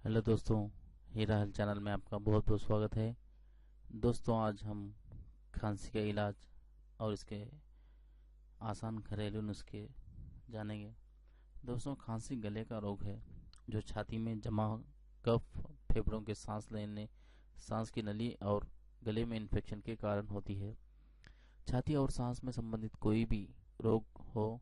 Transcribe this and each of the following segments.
Hello दोस्तों, हीरा health channel में आपका बहुत बहुत स्वागत है। दोस्तों, आज हम खांसी का इलाज और इसके आसान घरेलू नुस्खे जानेंगे। दोस्तों, खांसी गले का रोग है जो छाती में जमा कफ, फेफड़ों के सांस लेने, सांस की नली और गले में इन्फेक्शन के कारण होती है। छाती और सांस में संबंधित कोई भी रोग हो,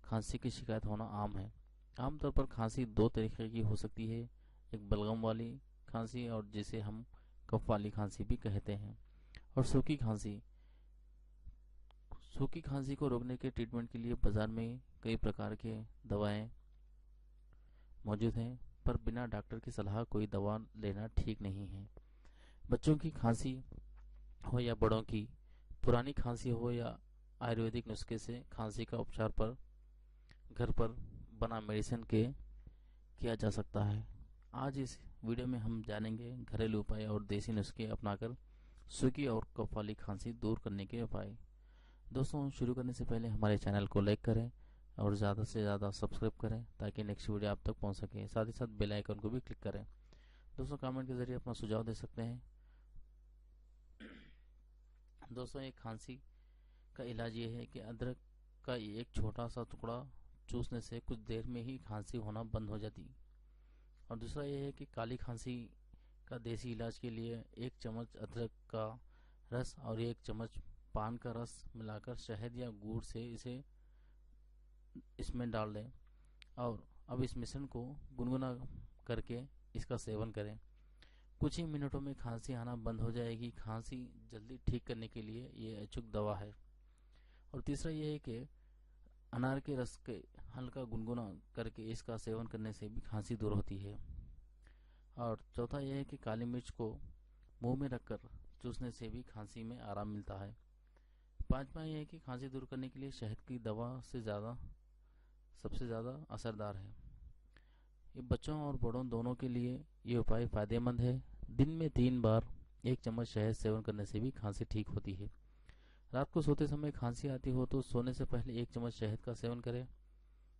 खांसी की शिकायत होना आम है। आमतौर पर खांसी दो तरीके की हो सकती है, एक बलगम वाली खांसी और जिसे हम कफ वाली खांसी भी कहते हैं, और सूखी खांसी। सूखी खांसी को रोकने के ट्रीटमेंट के लिए बाजार में कई प्रकार के दवाएं मौजूद हैं, पर बिना डॉक्टर की सलाह कोई दवा लेना ठीक नहीं है। बच्चों की खांसी हो या बड़ों की, पुरानी खांसी हो या आयुर्वेदिक नुस्खे से खांसी का उपचार पर घर पर बना मेडिसिन के किया जा सकता है। आज इस वीडियो में हम जानेंगे घरेलू उपाय और देसी नुस्खे अपनाकर सूखी और कफ वाली खांसी दूर करने के उपाय। दोस्तों, शुरू करने से पहले हमारे चैनल को लाइक करें और ज़्यादा से ज़्यादा सब्सक्राइब करें ताकि नेक्स्ट वीडियो आप तक पहुंच सके। साथ ही साथ बेल आइकन को भी क्लिक करें। दोस्तों, कमेंट के जरिए अपना सुझाव दे सकते हैं। दोस्तों, एक खांसी का इलाज ये है कि अदरक का एक छोटा सा टुकड़ा चूसने से कुछ देर में ही खांसी होना बंद हो जाती। और दूसरा यह है कि काली खांसी का देसी इलाज के लिए एक चम्मच अदरक का रस और एक चम्मच पान का रस मिलाकर शहद या गुड़ से इसे इसमें डाल दें और अब इस मिश्रण को गुनगुना करके इसका सेवन करें। कुछ ही मिनटों में खांसी आना बंद हो जाएगी। खांसी जल्दी ठीक करने के लिए ये अचूक दवा है। और तीसरा यह है कि अनार के रस के हल्का गुनगुना करके इसका सेवन करने से भी खांसी दूर होती है। और चौथा यह है कि काली मिर्च को मुंह में रखकर चूसने से भी खांसी में आराम मिलता है। पांचवा यह है कि खांसी दूर करने के लिए शहद की दवा से सबसे ज्यादा असरदार है। ये बच्चों और बड़ों दोनों के लिए ये उपाय फायदेमंद है। दिन में 3 बार एक चम्मच शहद सेवन करने से भी खांसी ठीक होती है। रात को सोते समय खांसी आती हो तो सोने से पहले 1 चम्मच शहद का सेवन करें।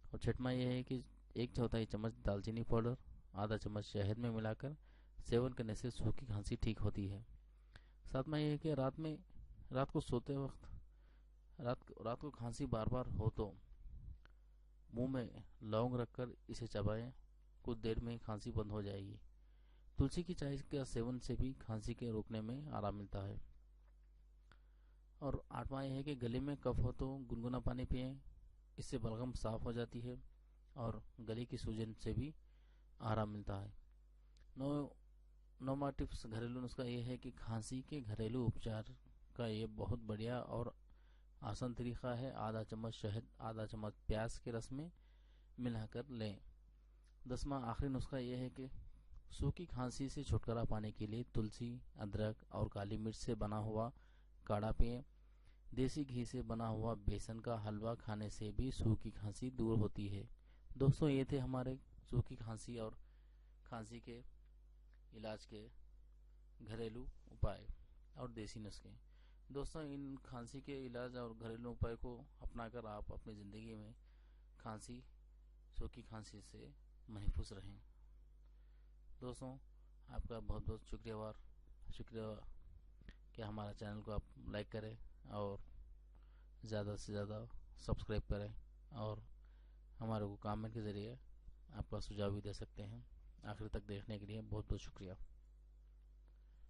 और छठवां यह है कि 1/4 चम्मच दालचीनी पाउडर आधा चम्मच शहद में मिलाकर सेवन करने से सूखी खांसी ठीक होती है। सातवां यह है कि रात को सोते वक्त रात को खांसी बार बार हो तो मुंह में लौंग रखकर इसे चबाएं। कुछ देर में खांसी बंद हो जाएगी। तुलसी की चाय का सेवन से भी खांसी के रोकने में आराम मिलता है। और आठवां यह है कि गले में कफ हो तो गुनगुना पानी पिएं। इससे बलगम साफ हो जाती है और गले की सूजन से भी आराम मिलता है। नौवां टिप्स घरेलू नुस्खा यह है कि खांसी के घरेलू उपचार का ये बहुत बढ़िया और आसान तरीका है। आधा चम्मच शहद आधा चम्मच प्याज के रस में मिलाकर लें। 10वां आखिरी नुस्खा यह है कि सूखी खांसी से छुटकारा पाने के लिए तुलसी, अदरक और काली मिर्च से बना हुआ काढ़ा पिएं। देसी घी से बना हुआ बेसन का हलवा खाने से भी सूखी खांसी दूर होती है। दोस्तों, ये थे हमारे सूखी खांसी और खांसी के इलाज के घरेलू उपाय और देसी नुस्खे। दोस्तों, इन खांसी के इलाज और घरेलू उपाय को अपनाकर आप अपनी जिंदगी में सूखी खांसी से महफूज रहें। दोस्तों, आपका बहुत बहुत शुक्रिया कि हमारा चैनल को आप लाइक करें और ज़्यादा से ज़्यादा सब्सक्राइब करें और हमारे को कमेंट के ज़रिए आपका सुझाव भी दे सकते हैं। आखिर तक देखने के लिए बहुत बहुत शुक्रिया।